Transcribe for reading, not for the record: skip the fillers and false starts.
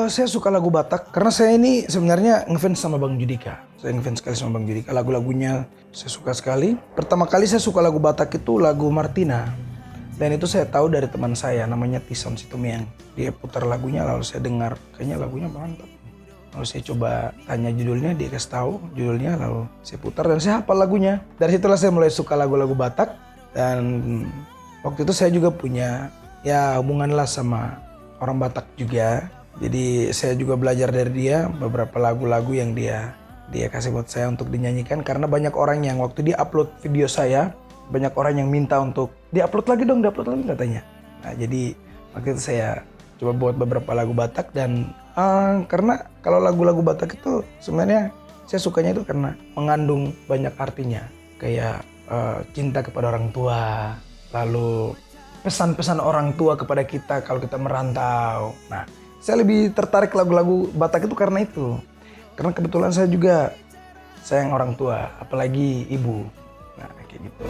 Saya suka lagu Batak karena saya ini sebenarnya ngefans sama Bang Judika. Saya ngefans sekali sama Bang Judika. Lagu-lagunya saya suka sekali. Pertama kali saya suka lagu Batak itu lagu Martina. Dan itu saya tahu dari teman saya namanya Tison Situmiang. Dia putar lagunya lalu saya dengar. Kayaknya lagunya mantap. Lalu saya coba tanya judulnya, dia kasih tahu judulnya, lalu saya putar dan saya hafal lagunya. Dari situlah saya mulai suka lagu-lagu Batak. Dan waktu itu saya juga punya ya hubungan lah sama orang Batak juga. Jadi saya juga belajar dari dia beberapa lagu-lagu yang dia kasih buat saya untuk dinyanyikan. Karena banyak orang yang waktu dia upload video saya, banyak orang yang minta untuk diupload lagi dong, diupload lagi katanya. Nah jadi waktu itu saya coba buat beberapa lagu Batak dan karena kalau lagu-lagu Batak itu sebenarnya saya sukanya itu karena mengandung banyak artinya. Kayak cinta kepada orang tua, lalu pesan-pesan orang tua kepada kita kalau kita merantau. Nah, saya lebih tertarik lagu-lagu Batak itu karena itu. Karena kebetulan saya juga sayang orang tua, apalagi ibu. Nah, kayak gitu.